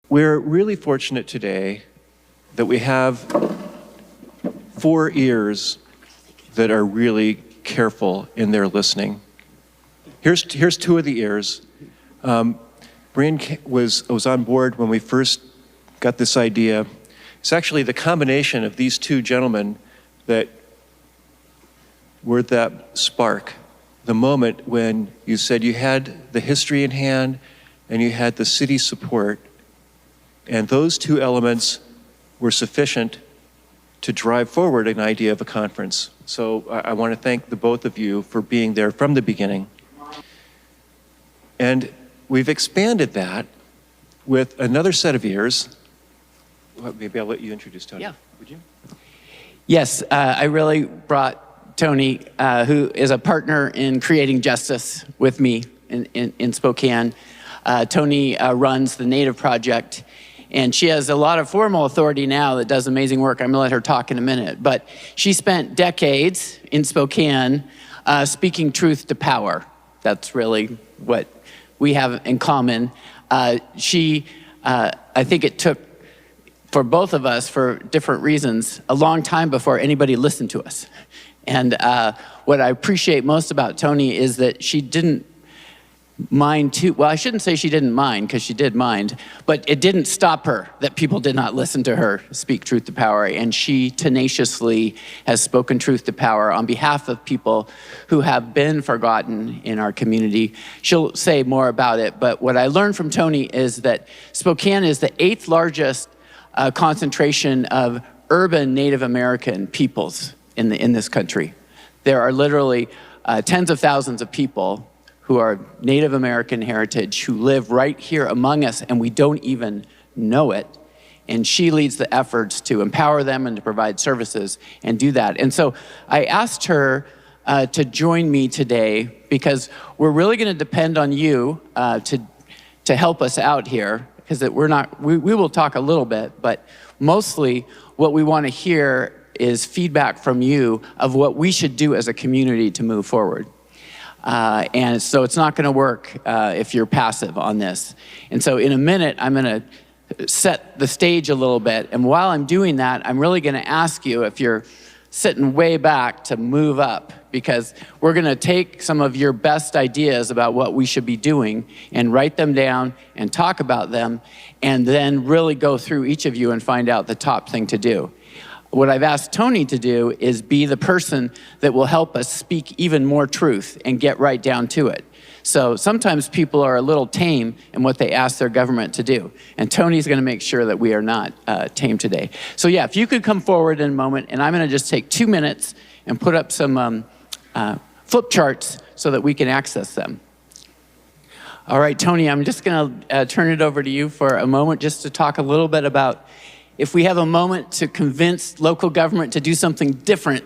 We're really fortunate today that we have 4 ears that are really careful in their listening. Here's 2 of the ears. Brian was on board when we first got this idea. It's actually the combination of these 2 gentlemen that were that spark, the moment when you said you had the history in hand and you had the city support, and those 2 elements were sufficient to drive forward an idea of a conference. So I want to thank the both of you for being there from the beginning. And we've expanded that with another set of ears. Well, maybe I'll let you introduce Tony. Yeah. Would you? Yes, I really brought Tony, who is a partner in creating justice with me in Spokane. Tony runs the Native Project, and she has a lot of formal authority now that does amazing work. I'm gonna let her talk in a minute, but she spent decades in Spokane speaking truth to power. That's really what we have in common. I think it took, for both of us, for different reasons, a long time before anybody listened to us. And what I appreciate most about Tony is that she didn't mind too, well, I shouldn't say she didn't mind, because she did mind, but it didn't stop her that people did not listen to her speak truth to power. And she tenaciously has spoken truth to power on behalf of people who have been forgotten in our community. She'll say more about it, but what I learned from Tony is that Spokane is the 8th largest concentration of urban Native American peoples in this country. There are literally tens of thousands of people who are Native American heritage, who live right here among us, and we don't even know it. And she leads the efforts to empower them and to provide services and do that. And so I asked her to join me today because we're really gonna depend on you to help us out here, because we will talk a little bit, but mostly what we wanna hear is feedback from you of what we should do as a community to move forward. And so it's not gonna work if you're passive on this. And so in a minute, I'm gonna set the stage a little bit. And while I'm doing that, I'm really gonna ask you, if you're sitting way back, to move up, because we're gonna take some of your best ideas about what we should be doing and write them down and talk about them, and then really go through each of you and find out the top thing to do. What I've asked Tony to do is be the person that will help us speak even more truth and get right down to it. So sometimes people are a little tame in what they ask their government to do. And Tony's gonna make sure that we are not tame today. So yeah, if you could come forward in a moment, and I'm gonna just take 2 minutes and put up some flip charts so that we can access them. All right, Tony, I'm just gonna turn it over to you for a moment just to talk a little bit about, if we have a moment to convince local government to do something different,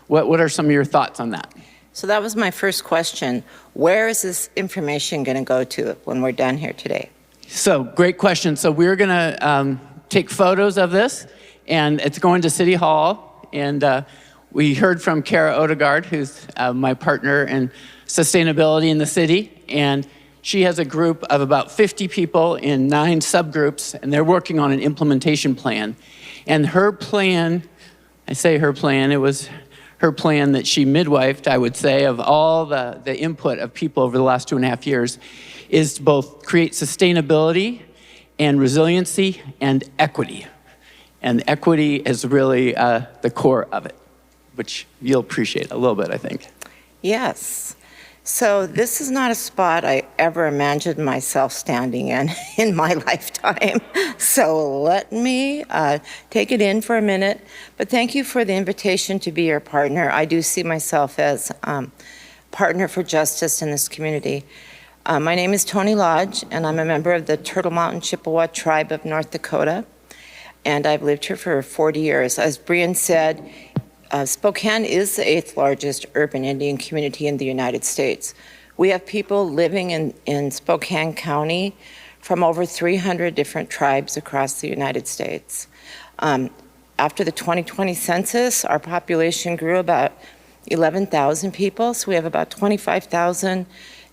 what are some of your thoughts on that? So that was my first question. Where is this information going to go to when we're done here today? So great question. So we're going to take photos of this, and it's going to City Hall. And we heard from Kara Odegaard, who's my partner in sustainability in the city. And she has a group of about 50 people in 9 subgroups, and they're working on an implementation plan. And her plan, I say her plan, it was her plan that she midwifed, I would say, of all the input of people over the last 2.5 years, is to both create sustainability and resiliency and equity. And equity is really the core of it, which you'll appreciate a little bit, I think. Yes. So this is not a spot I ever imagined myself standing in my lifetime. So let me take it in for a minute. But thank you for the invitation to be your partner. I do see myself as partner for justice in this community. My name is Tony Lodge, and I'm a member of the Turtle Mountain Chippewa tribe of North Dakota. And I've lived here for 40 years. As Brian said, Spokane is the 8th largest urban Indian community in the United States. We have people living in Spokane County from over 300 different tribes across the United States. After the 2020 census, our population grew about 11,000 people, so we have about 25,000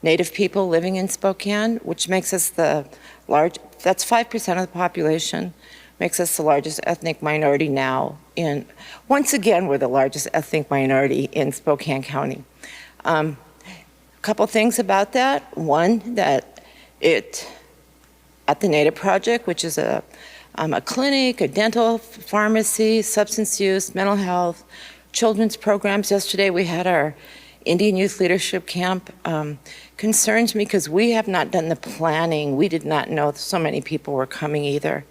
Native people living in Spokane, which makes us that's 5% of the population, makes us the largest ethnic minority now once again, we're the largest ethnic minority in Spokane County. A couple things about that. One, that at the Native Project, which is a clinic, a dental pharmacy, substance use, mental health, children's programs. Yesterday we had our Indian Youth Leadership Camp. Concerns me because we have not done the planning. We did not know so many people were coming either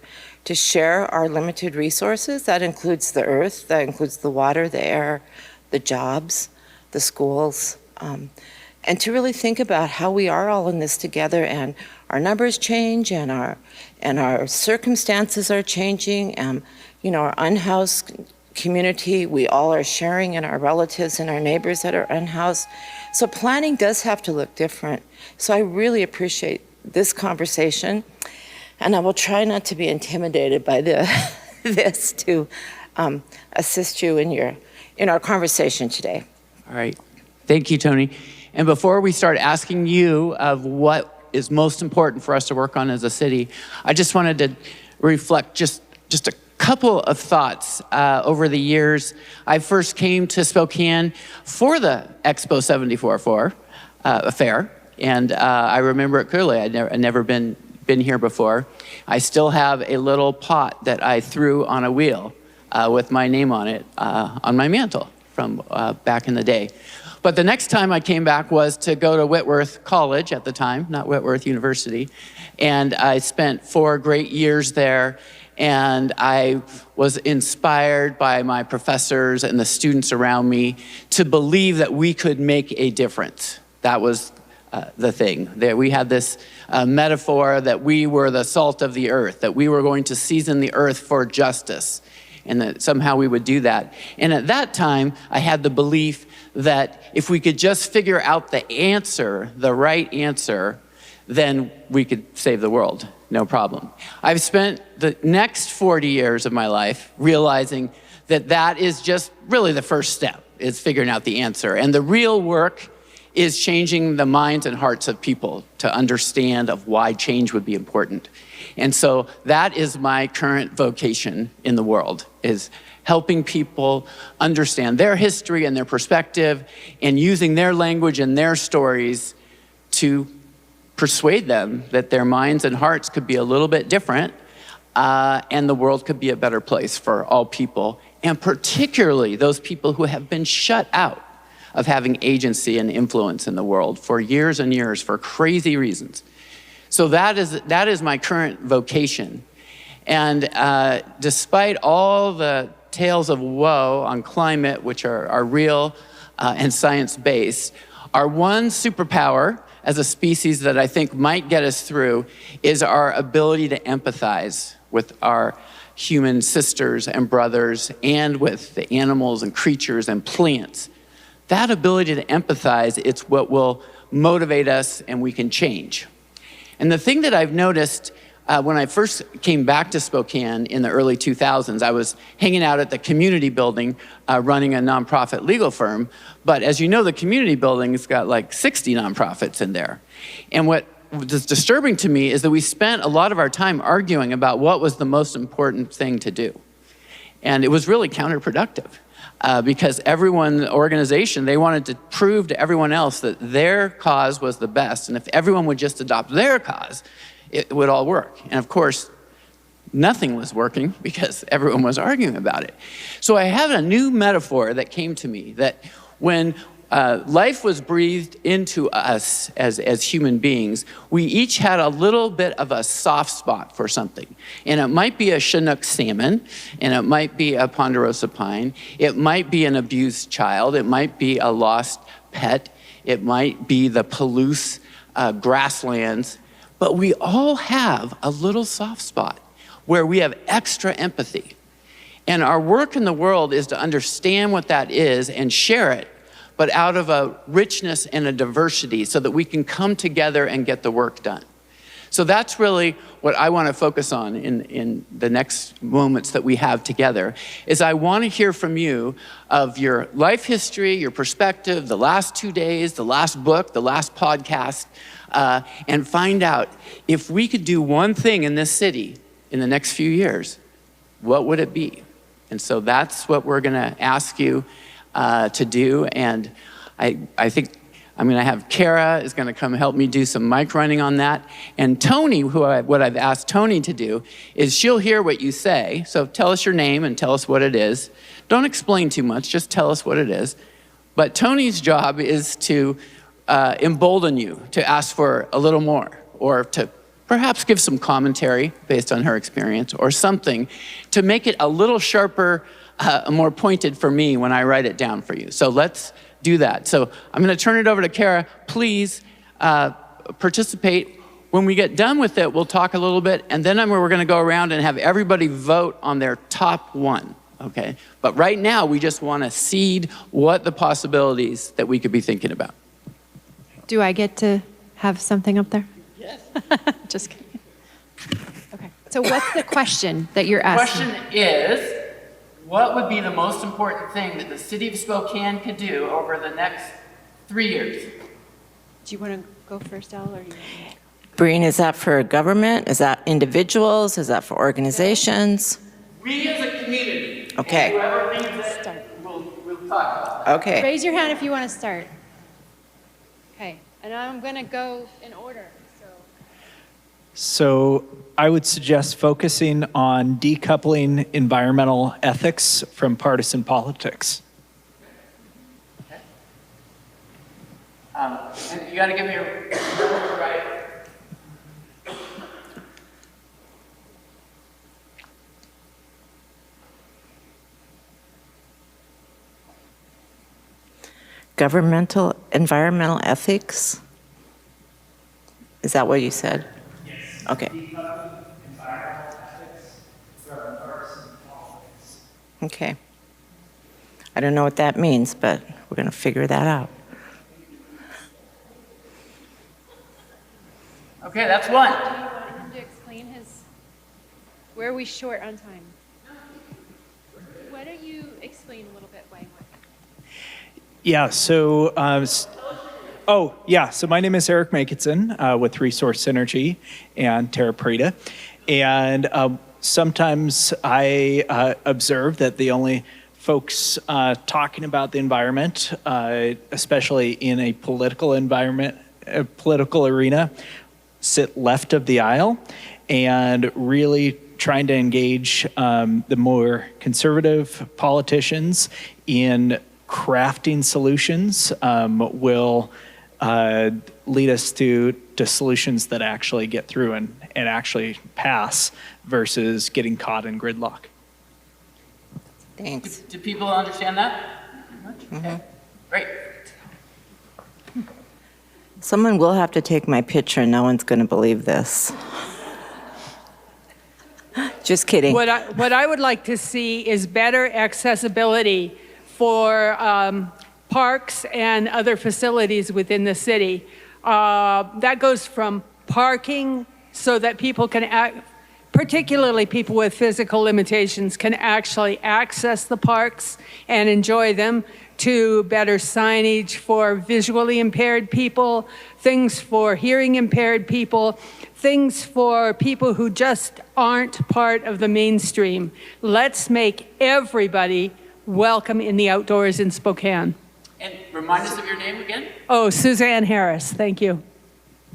to share our limited resources. That includes the earth, that includes the water, the air, the jobs, the schools, and to really think about how we are all in this together, and our numbers change and our circumstances are changing. Our unhoused community, we all are sharing in our relatives and our neighbors that are unhoused. So planning does have to look different. So I really appreciate this conversation, and I will try not to be intimidated by this to assist you in our conversation today. All right. Thank you, Tony. And before we start asking you of what is most important for us to work on as a city, I just wanted to reflect just a couple of thoughts over the years. I first came to Spokane for the Expo 74 affair, and I remember it clearly. I'd never been here before. I still have a little pot that I threw on a wheel with my name on it on my mantle from back in the day. But the next time I came back was to go to Whitworth College at the time, not Whitworth University, and I spent 4 great years there. And I was inspired by my professors and the students around me to believe that we could make a difference. That was the thing. That we had this metaphor that we were the salt of the earth, that we were going to season the earth for justice, and that somehow we would do that. And at that time, I had the belief that if we could just figure out the answer, the right answer, then we could save the world. No problem. I've spent the next 40 years of my life realizing that that is just really the first step, is figuring out the answer. And the real work is changing the minds and hearts of people to understand of why change would be important. And so that is my current vocation in the world, is helping people understand their history and their perspective, and using their language and their stories to persuade them that their minds and hearts could be a little bit different, and the world could be a better place for all people, and particularly those people who have been shut out of having agency and influence in the world for years and years for crazy reasons. So that is my current vocation. And despite all the tales of woe on climate, which are real and science-based, our one superpower as a species that I think might get us through is our ability to empathize with our human sisters and brothers, and with the animals and creatures and plants. That ability to empathize, it's what will motivate us, and we can change. And the thing that I've noticed when I first came back to Spokane in the early 2000s, I was hanging out at the community building running a nonprofit legal firm. But as you know, the community building's got like 60 nonprofits in there. And what was disturbing to me is that we spent a lot of our time arguing about what was the most important thing to do. And it was really counterproductive. Because everyone, organization, they wanted to prove to everyone else that their cause was the best. And if everyone would just adopt their cause, it would all work. And of course, nothing was working because everyone was arguing about it. So I have a new metaphor that came to me, that when life was breathed into us as human beings, we each had a little bit of a soft spot for something. And it might be a Chinook salmon, and it might be a ponderosa pine, it might be an abused child, it might be a lost pet, it might be the Palouse grasslands, but we all have a little soft spot where we have extra empathy. And our work in the world is to understand what that is and share it, but out of a richness and a diversity so that we can come together and get the work done. So that's really what I want to focus on in the next moments that we have together, is I want to hear from you of your life history, your perspective, the last 2 days, the last book, the last podcast, and find out if we could do one thing in this city in the next few years, what would it be? And so that's what we're going to ask you to do. And I think I'm going to have Kara is going to come help me do some mic running on that. And Tony, what I've asked Tony to do is she'll hear what you say. So tell us your name and tell us what it is. Don't explain too much, just tell us what it is. But Tony's job is to embolden you to ask for a little more, or to perhaps give some commentary based on her experience or something to make it a little sharper, more pointed for me when I write it down for you. So let's do that. So I'm going to turn it over to Kara. Please participate. When we get done with it, we'll talk a little bit, and then we're going to go around and have everybody vote on their top one, okay? But right now, we just want to seed what the possibilities that we could be thinking about. Do I get to have something up there? Yes. Just kidding. Okay. So what's the question that you're The asking? question is, what would be the most important thing that the city of Spokane could do over the next 3 years? Do you want to go first, Al, or you want me? Breen, is that for government? Is that individuals? Is that for organizations? We as a community. Okay. And whoever leads it, Start. we'll talk about that. Okay. Raise your hand if you want to start. Okay. And I'm going to go in order. So I would suggest focusing on decoupling environmental ethics from partisan politics. And you got to give me a right. Governmental environmental ethics? Is that what you said? Yes. Okay. Okay. I don't know what that means, but we're going to figure that out. Okay, that's one. Do you want him to explain his, where are we short on time? Why don't you explain a little bit why? Yeah, so, so my name is Eric Makinson with Resource Synergy and Terra Preta. And sometimes I observe that the only folks talking about the environment, especially in a political environment, a political arena, sit left of the aisle and really trying to engage the more conservative politicians in crafting solutions will lead us to solutions that actually get through and actually pass versus getting caught in gridlock. Thanks. Do people understand that? Okay. Great. Someone will have to take my picture. No one's going to believe this. Just kidding. What I would like to see is better accessibility for parks and other facilities within the city. That goes from parking so that people can, particularly people with physical limitations, can actually access the parks and enjoy them, to better signage for visually impaired people, things for hearing impaired people, things for people who just aren't part of the mainstream. Let's make everybody welcome in the outdoors in Spokane. And remind us of your name again? Oh, Suzanne Harris, thank you.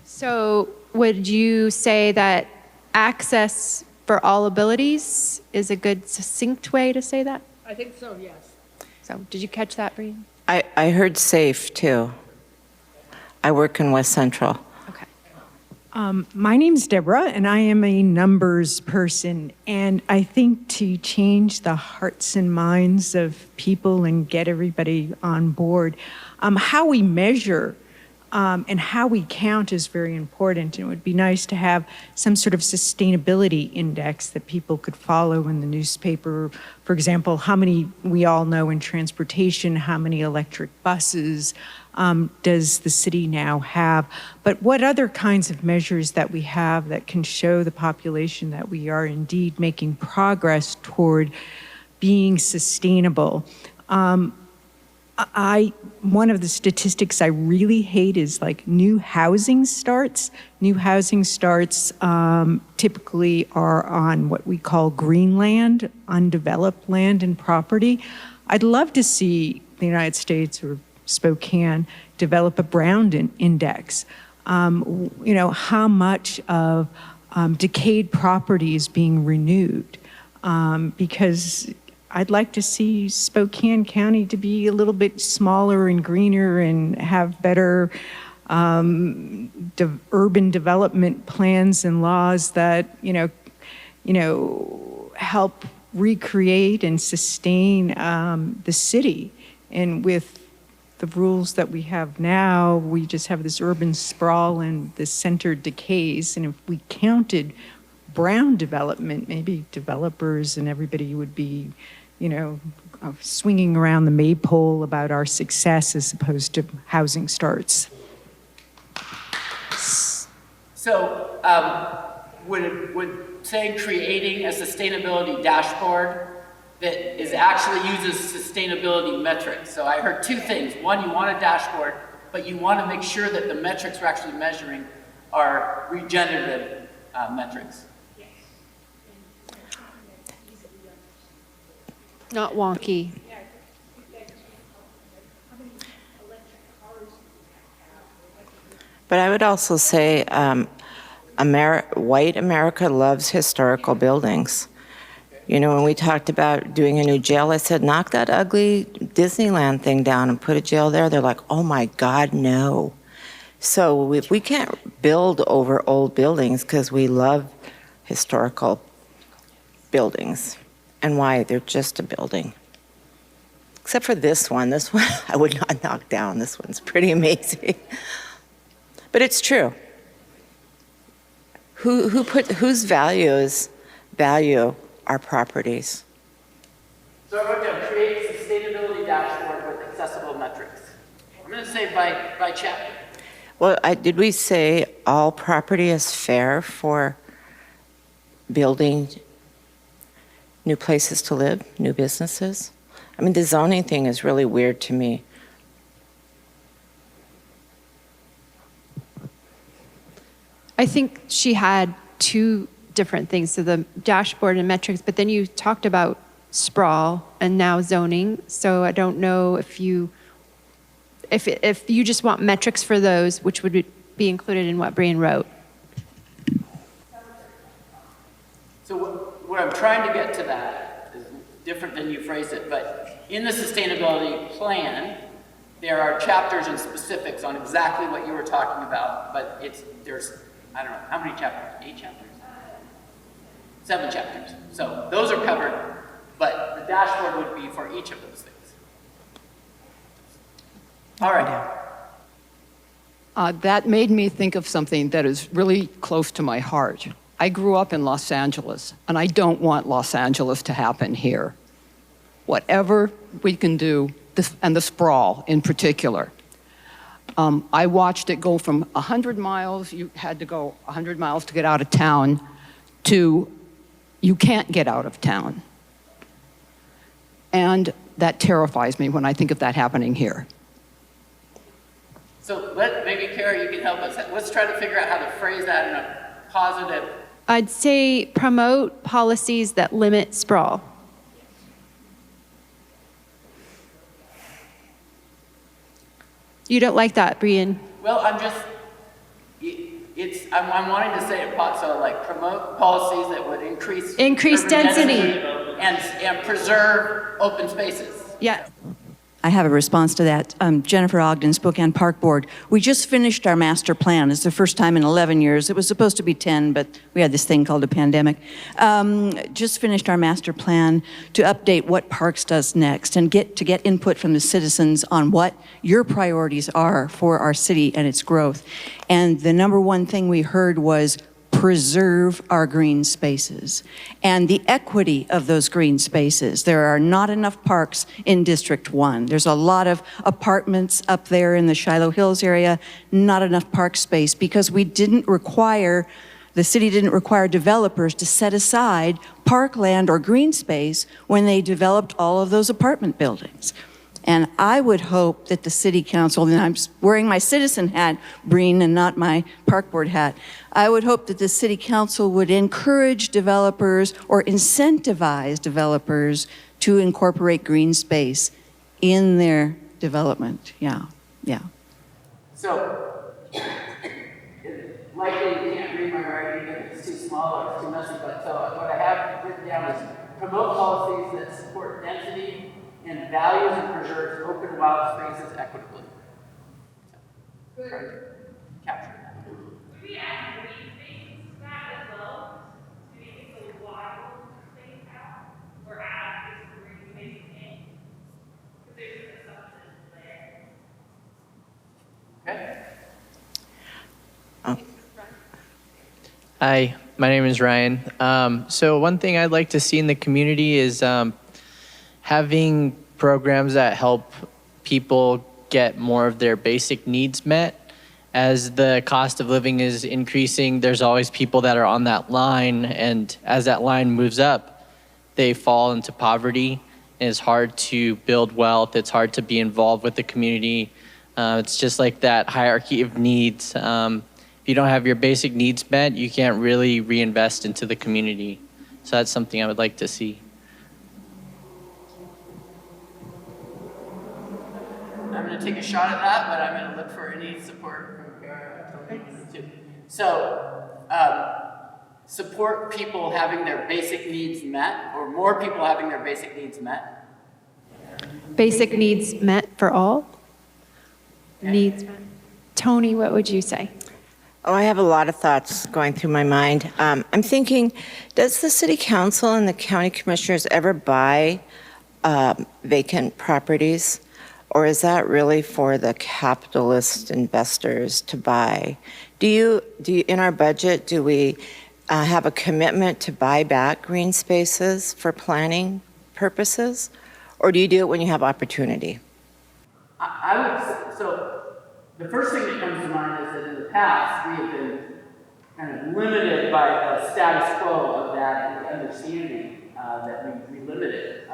So would you say that access for all abilities is a good succinct way to say that? I think so, yes. So did you catch that, Breen? I heard safe, too. I work in West Central. Okay. My name's Deborah, and I am a numbers person. And I think to change the hearts and minds of people and get everybody on board, how we measure And how we count is very important. And it would be nice to have some sort of sustainability index that people could follow in the newspaper. For example, how many, we all know in transportation, how many electric buses does the city now have? But what other kinds of measures that we have that can show the population that we are indeed making progress toward being sustainable? One of the statistics I really hate is like new housing starts. New housing starts typically are on what we call green land, undeveloped land and property. I'd love to see the United States or Spokane develop a Brown index. How much of decayed property is being renewed? Because I'd like to see Spokane County to be a little bit smaller and greener and have better urban development plans and laws that, help recreate and sustain the city. And with the rules that we have now, we just have this urban sprawl and the center decays. And if we counted brown development, maybe developers and everybody would be swinging around the maypole about our success as opposed to housing starts. So would say creating a sustainability dashboard that actually uses sustainability metrics. So I heard two things. One, you want a dashboard, but you want to make sure that the metrics we're actually measuring are regenerative metrics. Not wonky. But I would also say white America loves historical buildings. When we talked about doing a new jail, I said, knock that ugly Disneyland thing down and put a jail there. They're like, oh my God, no. So if we can't build over old buildings because we love historical buildings, and why? They're just a building. Except for this one. This one I would not knock down. This one's pretty amazing. But it's true. Whose values value our properties? So I wrote down create a sustainability dashboard with accessible metrics. I'm going to say by chapter. Well, did we say all property is fair for building new places to live, new businesses? I mean, the zoning thing is really weird to me. I think she had two different things, so the dashboard and metrics, but then you talked about sprawl and now zoning. So I don't know if you just want metrics for those, which would be included in what Brian wrote. So what I'm trying to get to that is different than you phrased it, but in the sustainability plan, there are chapters and specifics on exactly what you were talking about, but there's, I don't know, how many chapters? 8 chapters? 7 chapters. So those are covered, but the dashboard would be for each of those things. All right. That made me think of something that is really close to my heart. I grew up in Los Angeles, and I don't want Los Angeles to happen here. Whatever we can do, and the sprawl in particular. I watched it go from 100 miles, you had to go 100 miles to get out of town, to you can't get out of town. And that terrifies me when I think of that happening here. So maybe, Kara, you can help us. Let's try to figure out how to phrase that in a positive. I'd say promote policies that limit sprawl. You don't like that, Brian? Well, I'm wanting to say it, so like promote policies that would increase Increase urban density. and preserve open spaces. Yeah. I have a response to that. Jennifer Ogden, Spokane Park Board. We just finished our master plan. It's the first time in 11 years. It was supposed to be 10, but we had this thing called a pandemic. Just finished our master plan to update what Parks does next and get input from the citizens on what your priorities are for our city and its growth. And the number one thing we heard was preserve our green spaces and the equity of those green spaces. There are not enough parks in District 1. There's a lot of apartments up there in the Shiloh Hills area, not enough park space because the city didn't require developers to set aside parkland or green space when they developed all of those apartment buildings. And I would hope that the city council, and I'm wearing my citizen hat, Breen, and not my park board hat, I would hope that the city council would encourage developers or incentivize developers to incorporate green space in their development. Yeah. So, likely you can't read my writing because it's too small or it's too messy, but so what I have written down is promote policies that support density and values and preserves open wild spaces equitably. So, capture that. Do we add green spaces to that as well? Do we take the wild space out or add this green space in? Because there's an assumption there. Okay. Hi, my name is Ryan. So one thing I'd like to see in the community is having programs that help people get more of their basic needs met. As the cost of living is increasing, there's always people that are on that line, and as that line moves up, they fall into poverty, and it's hard to build wealth, it's hard to be involved with the community. It's just like that hierarchy of needs. If you don't have your basic needs met, you can't really reinvest into the community. So that's something I would like to see. I'm going to take a shot at that, but I'm going to look for any support from Tony too. So, support people having their basic needs met, or more people having their basic needs met. Basic needs met for all? Okay. Needs met. Tony, what would you say? Oh, I have a lot of thoughts going through my mind. I'm thinking, does the city council and the county commissioners ever buy vacant properties? Or is that really for the capitalist investors to buy? Do you in our budget, do we have a commitment to buy back green spaces for planning purposes? Or do you do it when you have opportunity? I would say, so the first thing that comes to mind is that in the past, we have been kind of limited by the status quo of that and the understanding that we limited,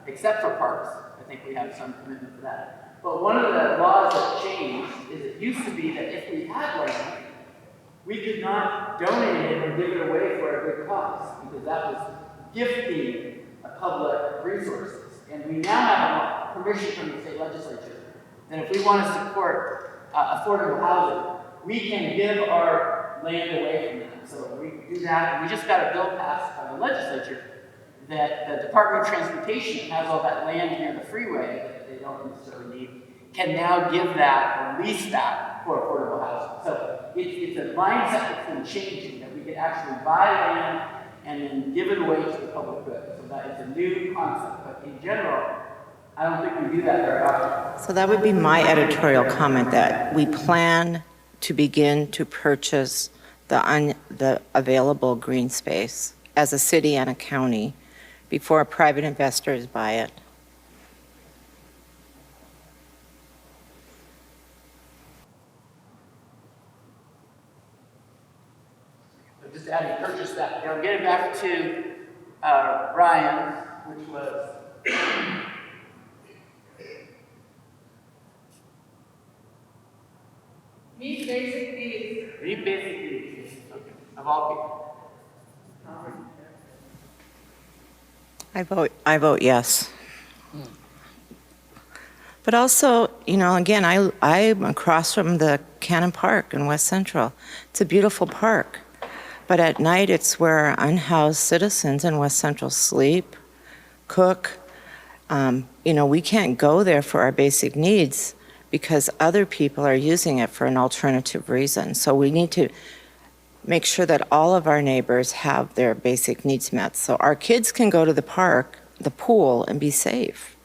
except for parks. I think we have some commitment to that. But one of the laws that changed is it used to be that if we had land, we could not donate it or give it away for a good cause, because that was gifting public resources. And we now have permission from the state legislature that if we want to support affordable housing, we can give our land away from them. So we do that, and we just got a bill passed by the legislature that the Department of Transportation has all that land near the freeway that they don't necessarily need, can now give that or lease that for affordable housing. So it's a mindset that's been changing, that we could actually buy land and then give it away to the public good. So that is a new concept, but in general, I don't think we do that very often. So that would be my editorial comment, that we plan to begin to purchase the available green space as a city and a county before private investors buy it. So just adding purchase that. Now getting back to Ryan, which was Meet basic needs. meet basic needs of all people. I vote yes. But also, you know, again, I'm across from the Cannon Park in West Central. It's a beautiful park. But at night, it's where unhoused citizens in West Central sleep, cook. We can't go there for our basic needs because other people are using it for an alternative reason. So we need to make sure that all of our neighbors have their basic needs met. So our kids can go to the park, the pool, and be safe.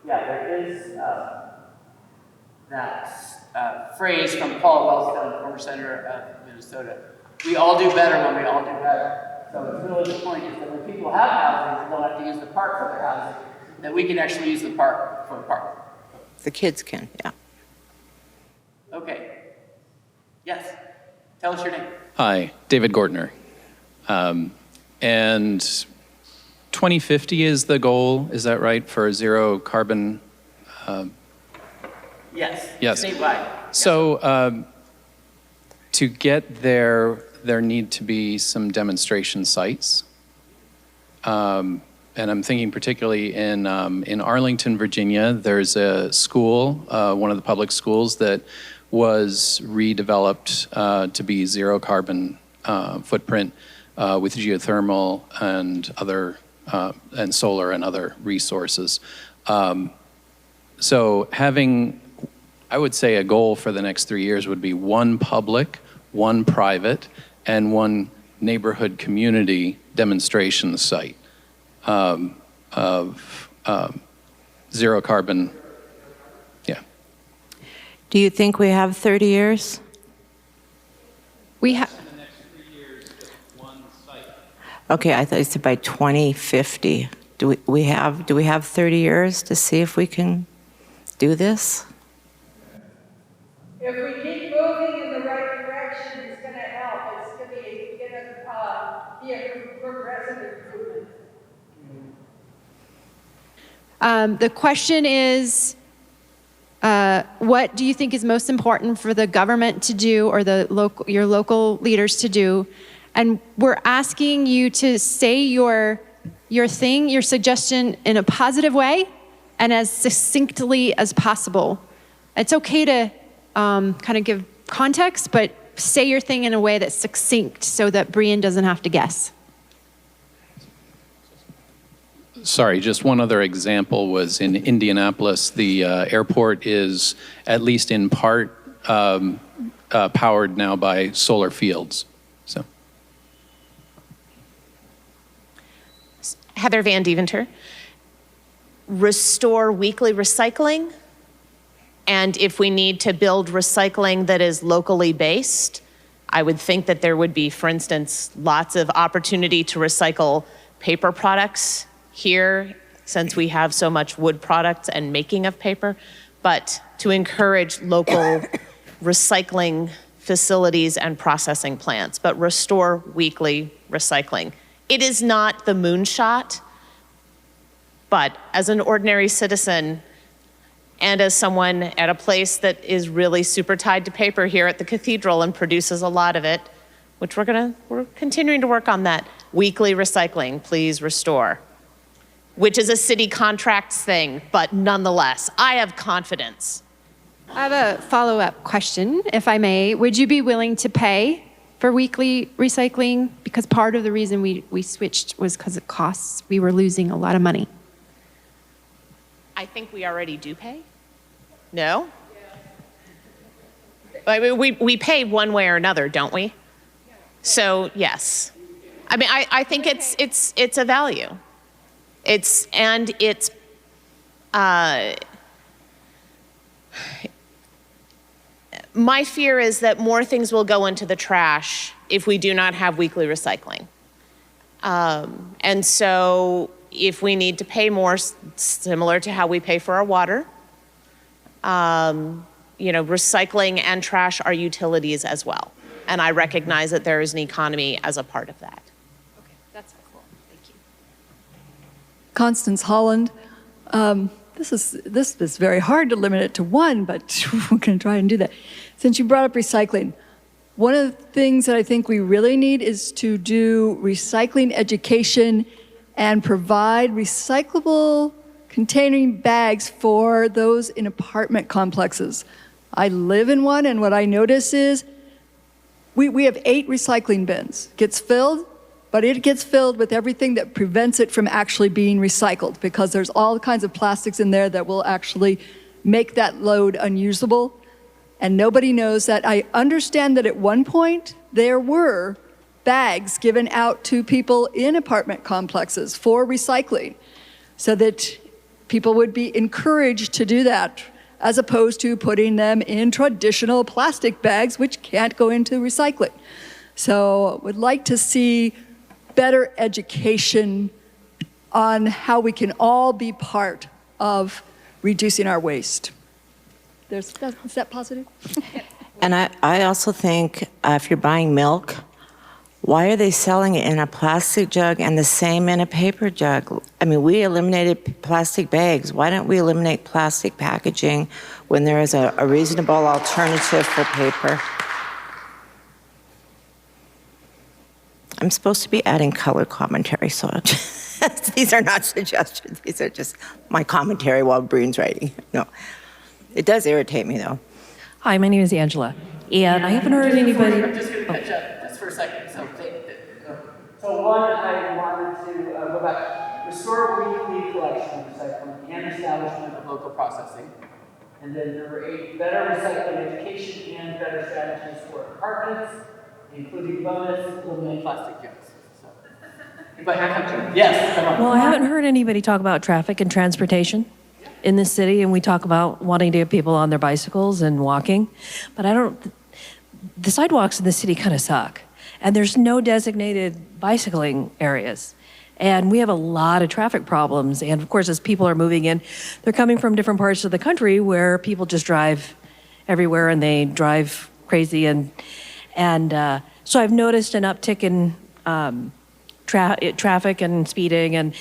Yeah, there is that phrase from Paul Wellstone, former senator of Minnesota. We all do better when we all do better. So it's really the point is that when people have housing and don't have to use the park for their housing, that we can actually use the park for a park. The kids can, yeah. Okay. Yes. Tell us your name. Hi, David Gortner. And 2050 is the goal, is that right, for zero carbon? Yes. Yes. Statewide. So to get there need to be some demonstration sites. And I'm thinking particularly in Arlington, Virginia, there's a school, one of the public schools that was redeveloped to be zero carbon footprint with geothermal and other and solar and other resources. So having, I would say a goal for the next 3 years would be one public, one private, and one neighborhood community demonstration site of zero carbon. Yeah. Do you think we have 30 years? We have. Okay, I thought you said by 2050. Do we have 30 years to see if we can do this? If we keep moving in the right direction, it's going to help. It's going to be a progressive improvement. The question is, what do you think is most important for the government to do or your local leaders to do? And we're asking you to say your thing, your suggestion in a positive way and as succinctly as possible. It's okay to kind of give context, but say your thing in a way that's succinct so that Brian doesn't have to guess. Sorry, just one other example was in Indianapolis. The airport is, at least in part, powered now by solar fields. So, Heather Van Deventer. Restore weekly recycling. And if we need to build recycling that is locally based, I would think that there would be, for instance, lots of opportunity to recycle paper products here, since we have so much wood products and making of paper, but to encourage local recycling facilities and processing plants, but restore weekly recycling. It is not the moonshot, but as an ordinary citizen and as someone at a place that is really super tied to paper here at the cathedral and produces a lot of it, which we're continuing to work on that. Weekly recycling, please restore. Which is a city contracts thing, but nonetheless, I have confidence. I have a follow-up question, if I may. Would you be willing to pay for weekly recycling? Because part of the reason we switched was because of costs. We were losing a lot of money. I think we already do pay. No? I mean, we pay one way or another, don't we? So yes. I mean, I think it's a value. My fear is that more things will go into the trash if we do not have weekly recycling. And so if we need to pay more, similar to how we pay for our water, recycling and trash are utilities as well. And I recognize that there is an economy as a part of that. Okay, that's helpful. Thank you. Constance Holland. This is very hard to limit it to one, but we're going to try and do that. Since you brought up recycling, one of the things that I think we really need is to do recycling education and provide recyclable containing bags for those in apartment complexes. I live in one, and what I notice is we have 8 recycling bins. Gets filled, but it gets filled with everything that prevents it from actually being recycled, because there's all kinds of plastics in there that will actually make that load unusable. And nobody knows that. I understand that at one point there were bags given out to people in apartment complexes for recycling, so that people would be encouraged to do that, as opposed to putting them in traditional plastic bags, which can't go into recycling. So would like to see better education on how we can all be part of reducing our waste. Is that positive? And I also think if you're buying milk, why are they selling it in a plastic jug and the same in a paper jug? I mean, we eliminated plastic bags. Why don't we eliminate plastic packaging when there is a reasonable alternative for paper? I'm supposed to be adding color commentary, so these are not suggestions. These are just my commentary while Breen's writing. No, it does irritate me, though. Hi, my name is Angela, and I haven't heard anybody. I'm just going to catch up just for a second. So one, I wanted to go back, restore weekly collection and recycling and establishment of local processing. And then number 8, better recycling education and better strategies for apartments, including bonus, eliminate plastic jugs. So, anybody have yes, come on. Well, I haven't heard anybody talk about traffic and transportation in this city, and we talk about wanting to get people on their bicycles and walking, but the sidewalks in the city kind of suck. And there's no designated bicycling areas. And we have a lot of traffic problems. And of course, as people are moving in, they're coming from different parts of the country where people just drive everywhere and they drive crazy. And so I've noticed an uptick in traffic and speeding. And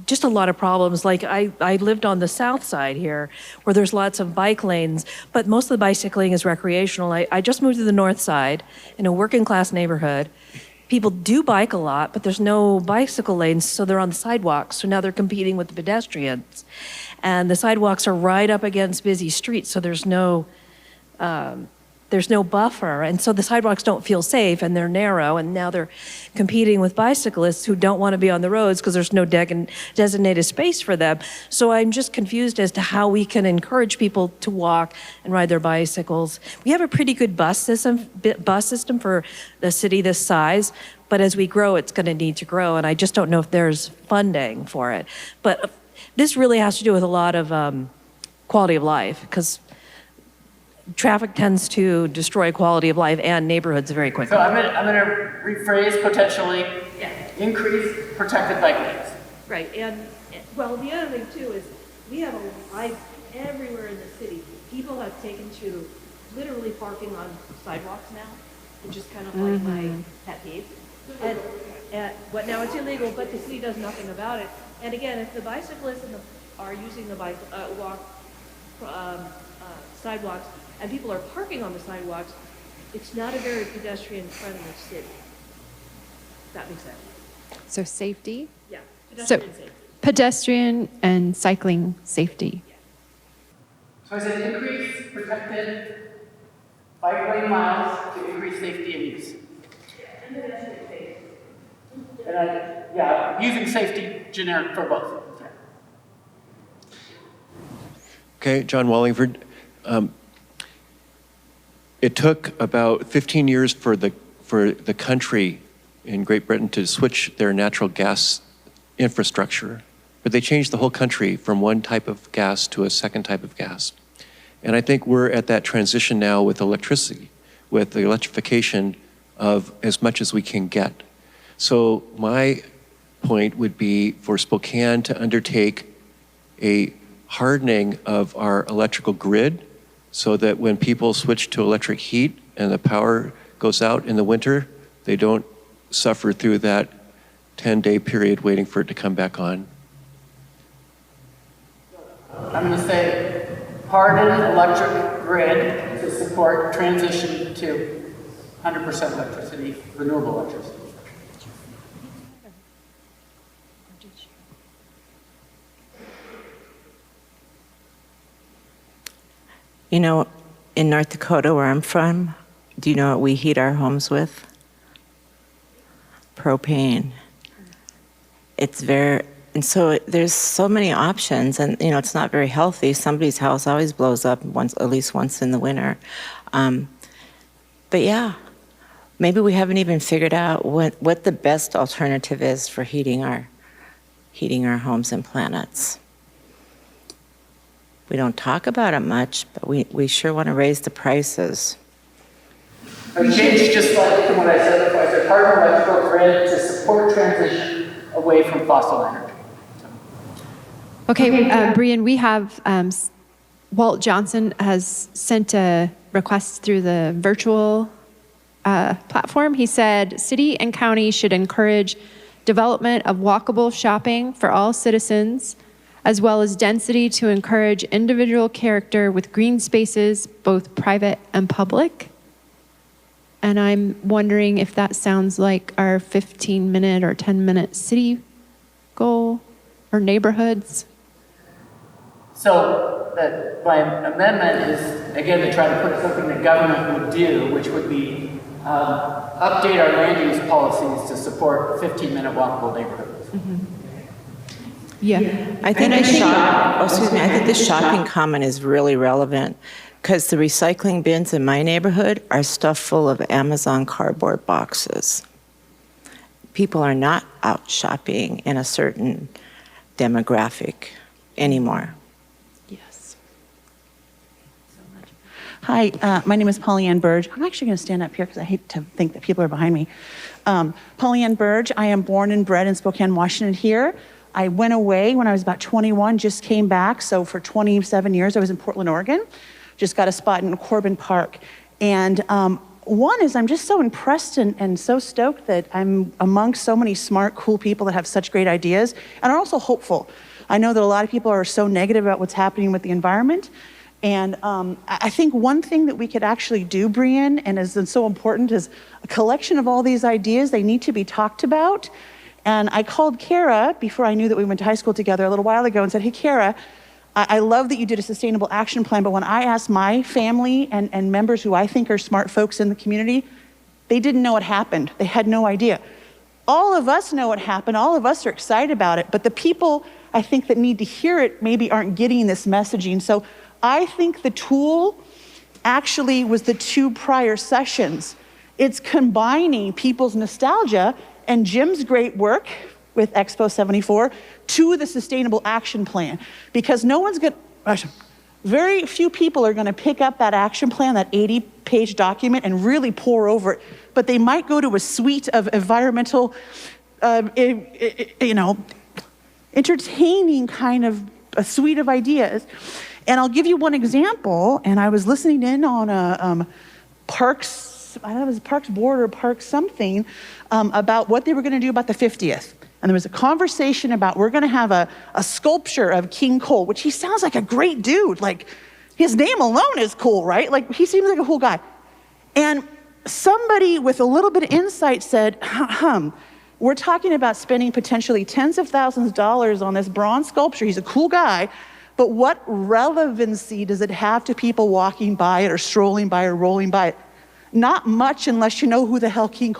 just a lot of problems. Like I lived on the south side here where there's lots of bike lanes, but most of the bicycling is recreational. I just moved to the north side in a working class neighborhood. People do bike a lot, but there's no bicycle lanes, so they're on the sidewalks. So now they're competing with the pedestrians. And the sidewalks are right up against busy streets, so there's no buffer, and so the sidewalks don't feel safe, and they're narrow, and now they're competing with bicyclists who don't want to be on the roads because there's no designated space for them. So I'm just confused as to how we can encourage people to walk and ride their bicycles. We have a pretty good bus system for the city this size, but as we grow, it's going to need to grow, and I just don't know if there's funding for it. But this really has to do with a lot of quality of life, because traffic tends to destroy quality of life and neighborhoods very quickly. So I'm going to rephrase potentially, increase protected bike lanes. Right, and well, the other thing too is we have everywhere in the city, people have taken to literally parking on sidewalks now, which is kind of like my pet peeve. And now it's illegal, but the city does nothing about it. And again, if the bicyclists are using the sidewalks, and people are parking on the sidewalks, it's not a very pedestrian-friendly city. If that makes sense. So safety? Yeah, So pedestrian safety. pedestrian and cycling safety. So I said increase protected bike lane miles to increase safety and use. And pedestrian safety. And using safety generic for both. Okay, John Wallingford. It took about 15 years for the country in Great Britain to switch their natural gas infrastructure, but they changed the whole country from one type of gas to a second type of gas. And I think we're at that transition now with electricity, with the electrification of as much as we can get. So my point would be for Spokane to undertake a hardening of our electrical grid so that when people switch to electric heat and the power goes out in the winter, they don't suffer through that 10-day period waiting for it to come back on. I'm going to say harden electric grid to support transition to 100% electricity, renewable electricity. You know, in North Dakota, where I'm from, Do you know what we heat our homes with? Propane. And so there's so many options, and it's not very healthy. Somebody's house always blows up at least once in the winter. But yeah, maybe we haven't even figured out what the best alternative is for heating our homes and planets. We don't talk about it much, but we sure want to raise the prices. I changed just like from what I said before. I said carbon electrical grid to support transition away from fossil energy. Okay, Brian, we have Walt Johnson has sent a request through the virtual platform. He said city and county should encourage development of walkable shopping for all citizens, as well as density to encourage individual character with green spaces, both private and public. And I'm wondering if that sounds like our 15-minute or 10-minute city goal or neighborhoods. So my amendment is, again, to try to put something the government would do, which would be update our land use policies to support 15-minute walkable neighborhoods. Mm-hmm. Yeah. I think the shopping comment is really relevant because the recycling bins in my neighborhood are stuffed full of Amazon cardboard boxes. People are not out shopping in a certain demographic anymore. Hi, my name is Polly-Ann Burge. I'm actually going to stand up here because I hate to think that people are behind me. Polly-Ann Burge, I am born and bred in Spokane, Washington here. I went away when I was about 21, just came back. So for 27 years, I was in Portland, Oregon. Just got a spot in Corbin Park. And one is I'm just so impressed and so stoked that I'm amongst so many smart, cool people that have such great ideas and are also hopeful. I know that a lot of people are so negative about what's happening with the environment. And I think one thing that we could actually do, Brian, and is so important, is a collection of all these ideas. They need to be talked about. And I called Kara before I knew that we went to high school together a little while ago and said, hey, Kara, I love that you did a sustainable action plan, but when I asked my family and members who I think are smart folks in the community, they didn't know what happened. They had no idea. All of us know what happened. All of us are excited about it. But the people, I think, that need to hear it maybe aren't getting this messaging. So I think the tool actually was the 2 prior sessions. It's combining people's nostalgia and Jim's great work with Expo 74 to the sustainable action plan. Because very few people are gonna pick up that action plan, that 80-page document, and really pore over it. But they might go to a suite of environmental, entertaining kind of a suite of ideas. And I'll give you one example, and I was listening in on a Parks, I don't know if it was Parks Board or Parks something, about what they were gonna do about the 50th. And there was a conversation about we're gonna have a sculpture of King Cole, which he sounds like a great dude. Like, his name alone is cool, right? Like, he seems like a cool guy. And somebody with a little bit of insight said, we're talking about spending potentially tens of thousands of dollars on this bronze sculpture. He's a cool guy. But what relevancy does it have to people walking by it or strolling by or rolling by it? Not much unless you know who the hell King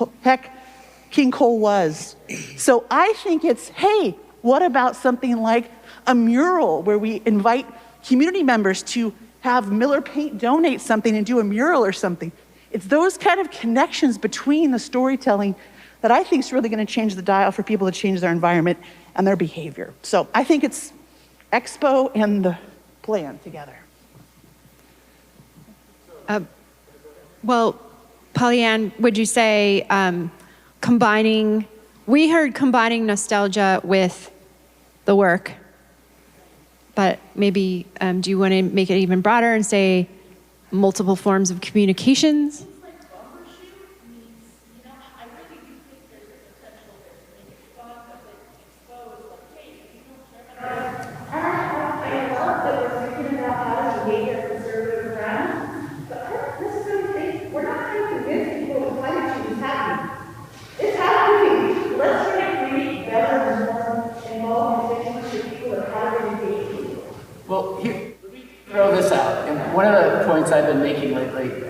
Cole was. So I think it's, hey, what about something like a mural where we invite community members to have Miller Paint donate something and do a mural or something? It's those kind of connections between the storytelling that I think is really going to change the dial for people to change their environment and their behavior. So I think it's Expo and the plan together. Well, Polly-Ann, would you say we heard combining nostalgia with the work, but maybe do you want to make it even broader and say multiple forms of communications? Well, here, let me throw this out. And one of the points I've been making lately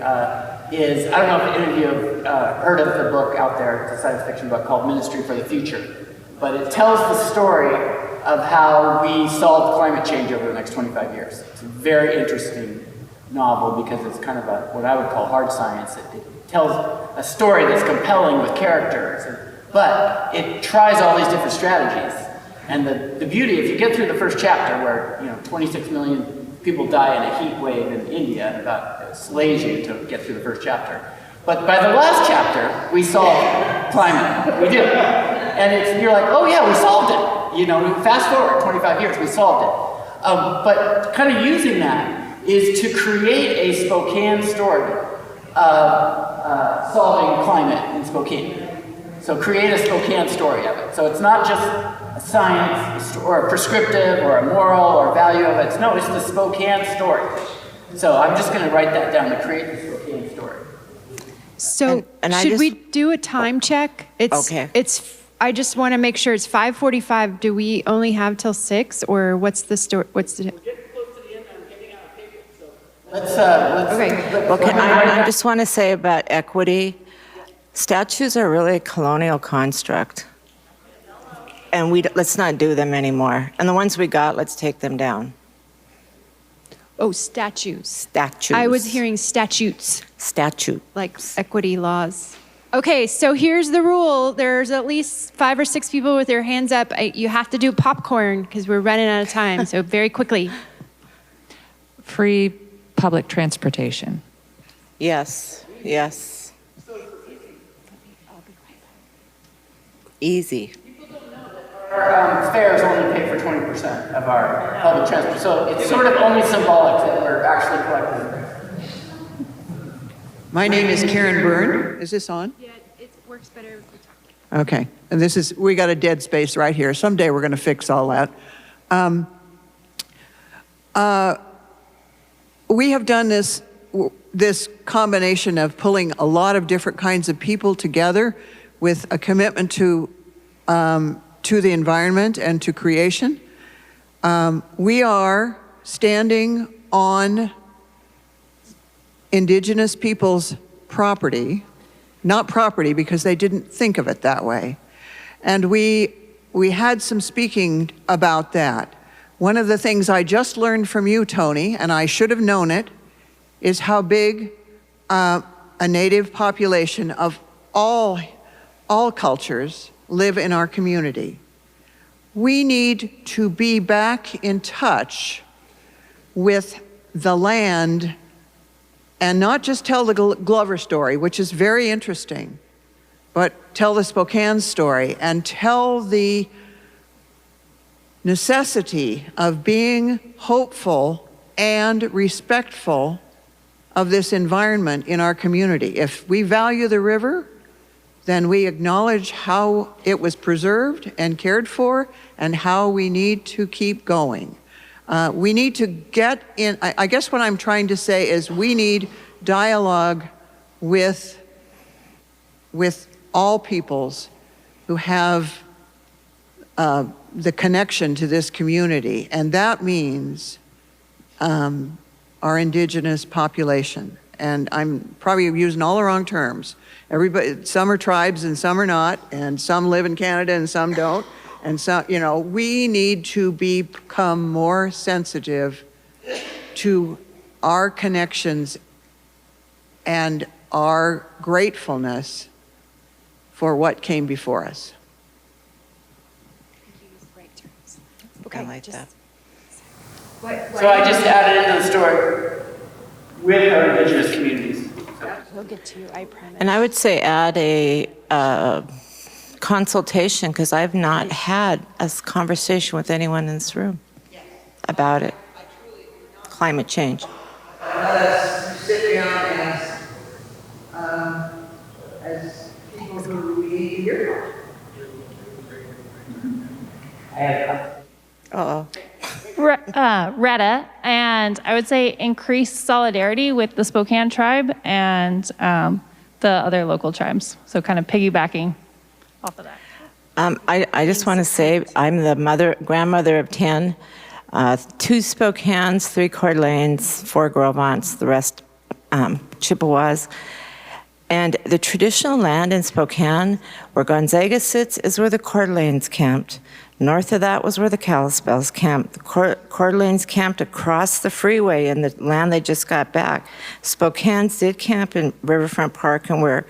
is, I don't know if any of you have heard of the book out there, it's a science fiction book called Ministry for the Future, but it tells the story of how we solve climate change over the next 25 years. It's a very interesting novel because it's kind of what I would call hard science. It tells a story that's compelling with characters, but it tries all these different strategies. And the beauty, if you get through the first chapter where 26 million people die in a heat wave in India, and it slays you to get through the first chapter. But by the last chapter, we solved climate. We did. And you're like, oh yeah, we solved it. Fast forward 25 years, we solved it. But kind of using that is to create a Spokane story of solving climate in Spokane. So create a Spokane story of it. So it's not just a science or a prescriptive or a moral or value of it. No, it's the Spokane story. So I'm just going to write that down to create the Spokane story. So and should we do a time check? Okay. I just want to make sure it's 5:45. Do we only have till 6, or what's the story? I just want to say about equity, statues are really a colonial construct. And let's not do them anymore. And the ones we got, let's take them down. Oh, statues. Statues. I was hearing statutes. Statute. Like equity laws. Okay, so here's the rule. There's at least 5 or 6 people with their hands up. You have to do popcorn because we're running out of time. So very quickly. Free public transportation. Yes, yes. Easy. Our fares only pay for 20% of our public transport, so it's sort of only symbolic that we're actually collecting. My name is Karen Byrne. Is this on? Yeah, it works better. Okay. And we got a dead space right here. Someday we're going to fix all that. We have done this combination of pulling a lot of different kinds of people together with a commitment to the environment and to creation. We are standing on Indigenous people's property, not property because they didn't think of it that way. And we had some speaking about that. One of the things I just learned from you, Tony, and I should have known it, is how big a Native population of all cultures live in our community. We need to be back in touch with the land and not just tell the Glover story, which is very interesting, but tell the Spokane story and tell the necessity of being hopeful and respectful of this environment in our community. If we value the river, then we acknowledge how it was preserved and cared for and how we need to keep going. We need to get in, I guess what I'm trying to say is we need dialogue with all peoples who have the connection to this community, and that means our Indigenous population. And I'm probably using all the wrong terms. Everybody, some are tribes and some are not, and some live in Canada and some don't. And so, we need to become more sensitive to our connections and our gratefulness for what came before us. I like that. So I just added into the story with our Indigenous communities. We'll get to you, I promise. And I would say add a consultation, because I've not had a conversation with anyone in this room about it. Climate change. Let us sit down as people who need to hear. Uh-oh. Retta, and I would say increase solidarity with the Spokane tribe and the other local tribes. So kind of piggybacking off of that. I just want to say I'm the grandmother of 10, 2 Spokanes, 3 Coeur d'Alenes, 4 Gros Ventres, the rest Chippewas. And the traditional land in Spokane, where Gonzaga sits, is where the Coeur d'Alenes camped. North of that was where the Kalispels camped. The Coeur d'Alenes camped across the freeway in the land they just got back. Spokane's did camp in Riverfront Park and where,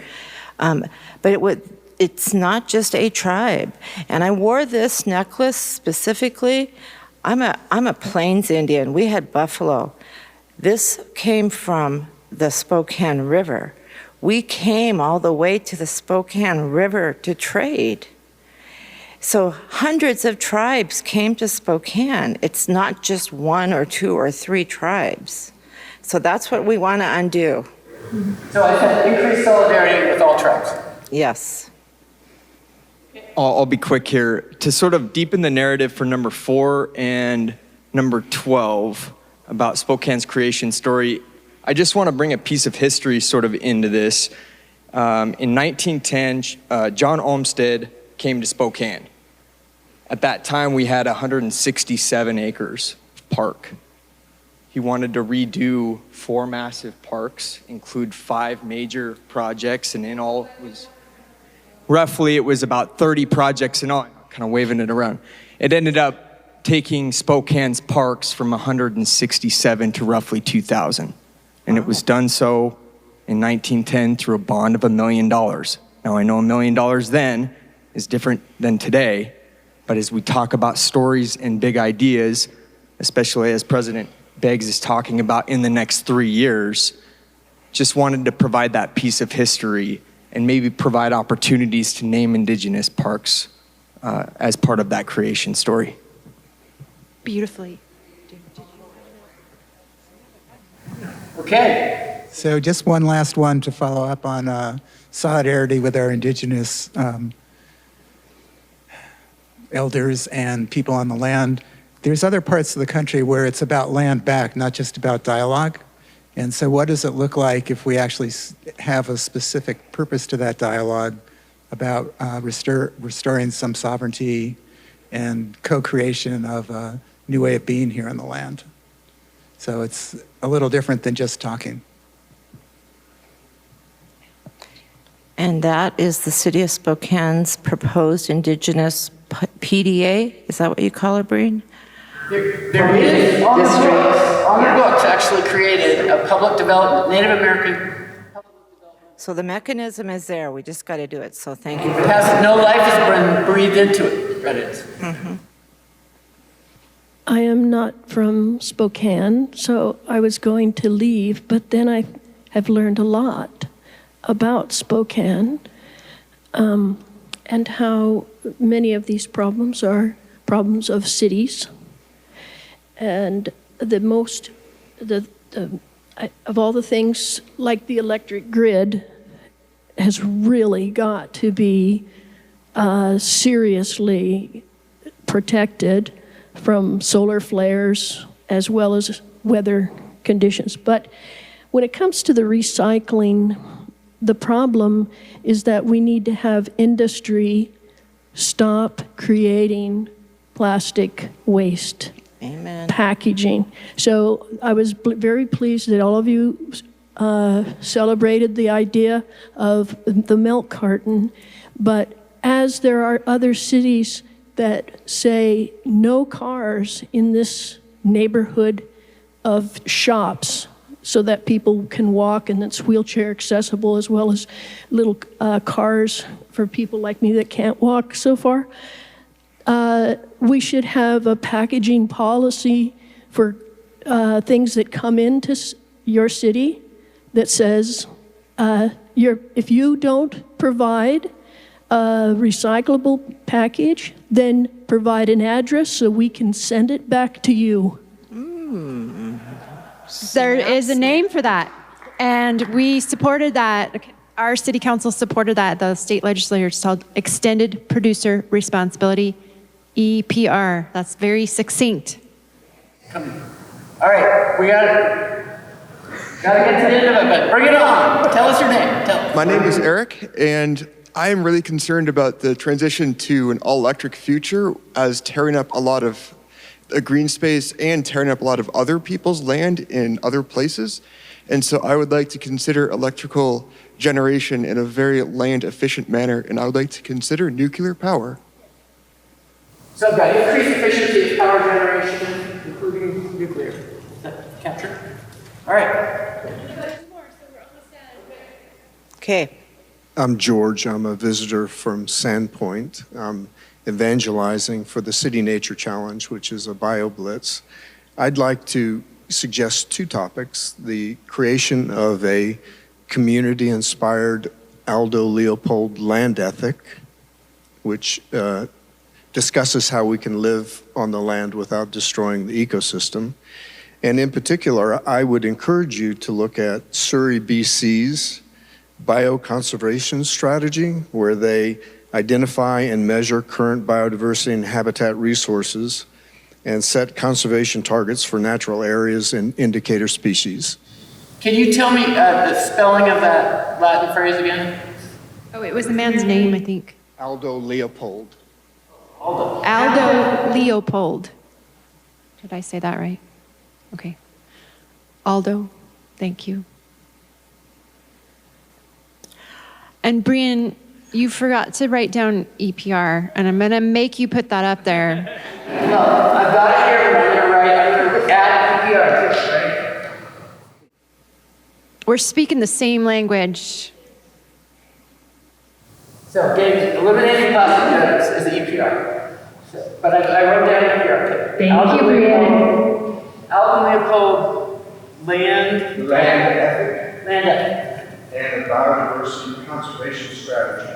but it's not just a tribe. And I wore this necklace specifically. I'm a Plains Indian. We had buffalo. This came from the Spokane River. We came all the way to the Spokane River to trade. So hundreds of tribes came to Spokane. It's not just 1 or 2 or 3 tribes. So that's what we want to undo. So I said increase solidarity with all tribes. Yes. I'll be quick here. To sort of deepen the narrative for number 4 and number 12 about Spokane's creation story, I just want to bring a piece of history sort of into this. In 1910, John Olmsted came to Spokane. At that time, we had 167 acres of park. He wanted to redo 4 massive parks, include 5 major projects, and in all it was about 30 projects in all, kind of waving it around. It ended up taking Spokane's parks from 167 to roughly 2,000. And it was done so in 1910 through a bond of $1 million. Now, I know $1 million then is different than today, but as we talk about stories and big ideas, especially as President Beggs is talking about in the next 3 years, just wanted to provide that piece of history and maybe provide opportunities to name Indigenous parks as part of that creation story. Beautifully. Okay. So just one last one to follow up on solidarity with our Indigenous elders and people on the land. There's other parts of the country where it's about land back, not just about dialogue. And so what does it look like if we actually have a specific purpose to that dialogue about restoring some sovereignty and co-creation of a new way of being here on the land? So it's a little different than just talking. And that is the City of Spokane's proposed Indigenous PDA. Is that what you call it, Breen? There is on the books actually created a public development, Native American. So the mechanism is there. We just got to do it. So thank you. It has no life has been breathed into it. That is. Mm-hmm. I am not from Spokane, so I was going to leave, but then I have learned a lot about Spokane and how many of these problems are problems of cities. And of all the things, like the electric grid has really got to be seriously protected from solar flares as well as weather conditions. But when it comes to the recycling, the problem is that we need to have industry stop creating plastic waste. Amen. Packaging. So I was very pleased that all of you celebrated the idea of the milk carton, but as there are other cities that say no cars in this neighborhood of shops so that people can walk and it's wheelchair accessible, as well as little cars for people like me that can't walk so far. We should have a packaging policy for things that come into your city that says if you don't provide a recyclable package, then provide an address so we can send it back to you. There is a name for that. And we supported that. Our city council supported that. The state legislature. It's called Extended Producer Responsibility, EPR. That's very succinct. All right, we got to get to the end of it, but bring it on. Tell us your name. My name is Eric, and I am really concerned about the transition to an all-electric future as tearing up a lot of green space and tearing up a lot of other people's land in other places. And so I would like to consider electrical generation in a very land efficient manner, and I would like to consider nuclear power. So I've got increased efficiency of power generation, including nuclear. Is that captured? All right. Okay. I'm George. I'm a visitor from Sandpoint. I'm evangelizing for the City Nature Challenge, which is a BioBlitz. I'd like to suggest two topics: the creation of a community-inspired Aldo Leopold land ethic, which discusses how we can live on the land without destroying the ecosystem. And in particular, I would encourage you to look at Surrey, BC's bioconservation strategy, where they identify and measure current biodiversity and habitat resources and set conservation targets for natural areas and indicator species. Can you tell me the spelling of that Latin phrase again? Oh, it was the man's name, I think. Aldo Leopold. Aldo Leopold. Did I say that right? Okay. Aldo, thank you. And Brian, you forgot to write down EPR, and I'm going to make you put that up there. No, I've got it here, but I'm going to write, I'm going to add EPR too, right? We're speaking the same language. So, eliminating plastic jokes is the EPR. So, but I wrote down EPR. Thank you, Brian. Aldo Leopold land ethic. And a biodiversity conservation strategy.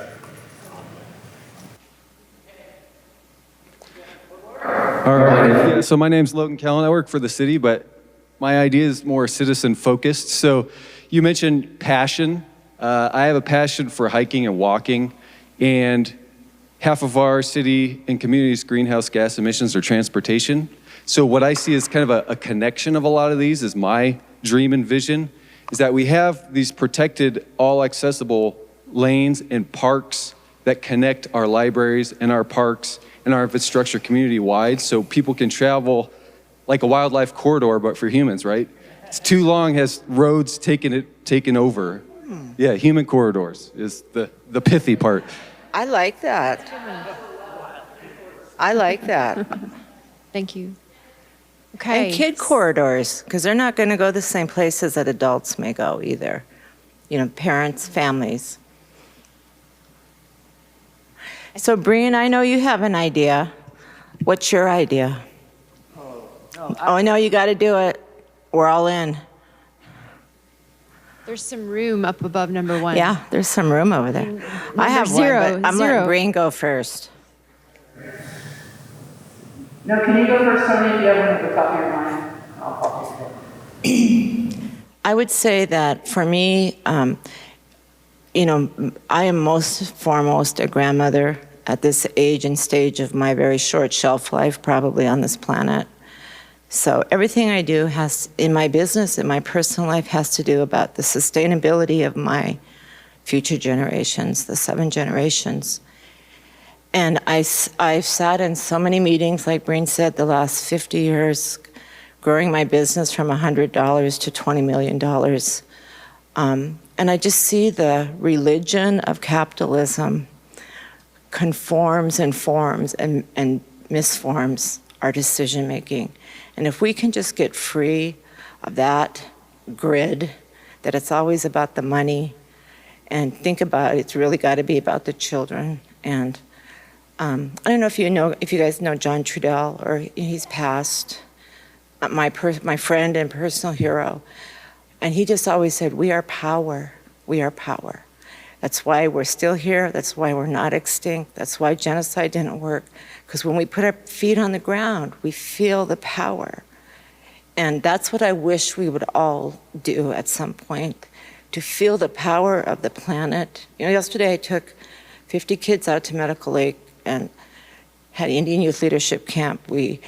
All right. Yeah, so my name's Logan Callan. I work for the city, but my idea is more citizen focused. So you mentioned passion. I have a passion for hiking and walking, and half of our city and community's greenhouse gas emissions are transportation. So what I see is kind of a connection of a lot of these is my dream and vision, is that we have these protected, all accessible lanes and parks that connect our libraries and our parks and our infrastructure community-wide, so people can travel like a wildlife corridor, but for humans, right? It's too long has roads taken over. Yeah, human corridors is the pithy part. I like that. I like that. Thank you. Okay. And kid corridors, because they're not going to go the same places that adults may go either. You know, parents, families. So, Brian, I know you have an idea. What's your idea? Oh, no, you got to do it. We're all in. There's some room up above number one. Yeah, there's some room over there. I have zero, one, but I'm letting Brian go first. No, can you go first, Tony, if you have one at the top of your mind? I'll pop you. I would say that for me, you know, I am most foremost a grandmother at this age and stage of my very short shelf life, probably on this planet. So everything I do has, in my business, in my personal life, has to do about the sustainability of my future generations, the 7 generations. And I've sat in so many meetings, like Breen said, the last 50 years, growing my business from $100 to $20 million. And I just see the religion of capitalism conforms and forms and misforms our decision making. And if we can just get free of that grid, that it's always about the money, and think about it's really got to be about the children. And I don't know if you guys know John Trudell, or he's passed, my friend and personal hero. And he just always said, we are power, we are power. That's why we're still here, that's why we're not extinct, that's why genocide didn't work. Because when we put our feet on the ground, we feel the power. And that's what I wish we would all do at some point, to feel the power of the planet. You know, yesterday I took 50 kids out to Medical Lake and had Indian Youth Leadership Camp. We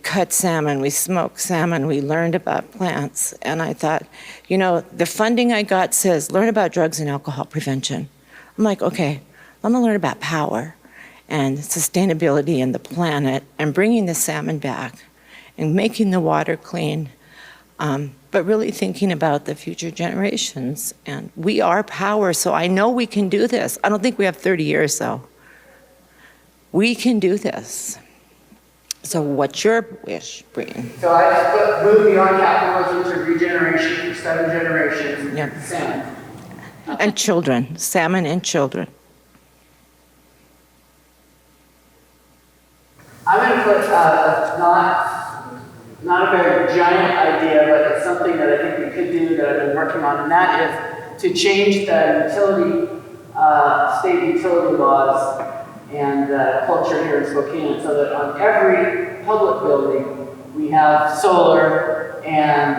cut salmon, we smoked salmon, we learned about plants. And I thought, you know, the funding I got says, learn about drugs and alcohol prevention. I'm like, okay, I'm gonna learn about power and sustainability and the planet and bringing the salmon back and making the water clean. But but really thinking about the future generations. And we are power, so I know we can do this. I don't think we have 30 years, though. We can do this. So what's your wish, Breen? So I just moved beyond capitalism to regeneration for 7 generations. Yeah. Salmon. And children, salmon and children. I'm going to put not a very giant idea, but it's something that I think we could do that I've been working on, and that is to change the state utility laws and culture here in Spokane so that on every public building we have solar and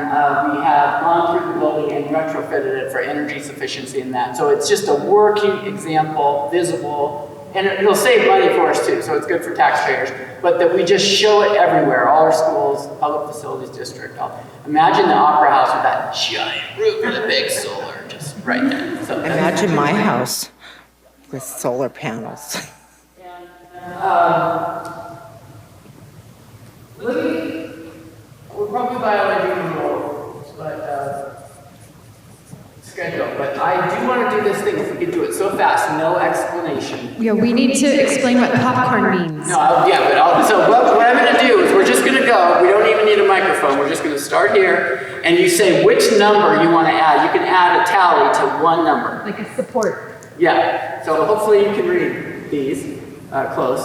we have gone through the building and retrofitted it for energy sufficiency in that. So it's just a working example, visible, and it'll save money for us too, so it's good for taxpayers, but that we just show it everywhere, all our schools, public facilities district. Imagine the Opera House with that giant roof with a big solar just right there. So Imagine my house with solar panels. We're probably violating the rules, but schedule. But I do want to do this thing if we could do it so fast, no explanation. Yeah, we need to explain what popcorn means. No, so what I'm going to do is we're just going to go. We don't even need a microphone. We're just going to start here, and you say which number you want to add. You can add a tally to one number. Like a support. Yeah. So hopefully you can read these close.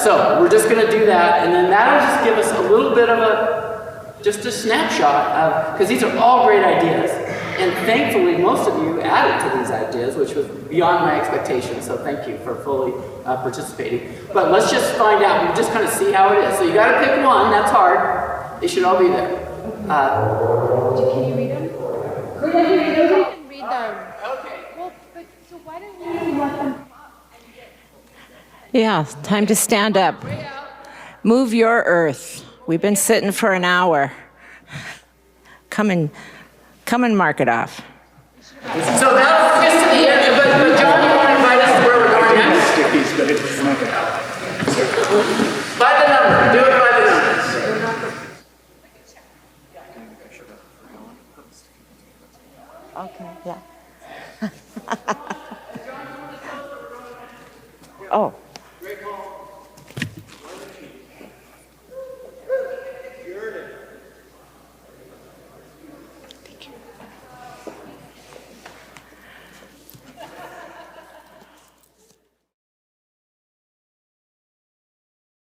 So we're just going to do that, and then that'll just give us a little bit of just a snapshot of, because these are all great ideas, and thankfully most of you added to these ideas, which was beyond my expectations, so thank you for fully participating. But let's just find out, we just kind of see how it is. So you got to pick one, that's hard. They should all be there. Can you read them? Nobody can read them. Okay. Well, but so why don't you let them? Yeah, time to stand up. Move your earth. We've been sitting for an hour. Come and mark it off. So that was just to the end, but John, you want to invite us to where we're going next? Stickies, but it's not going to happen. By the number, do it by the number. Okay, yeah. Oh.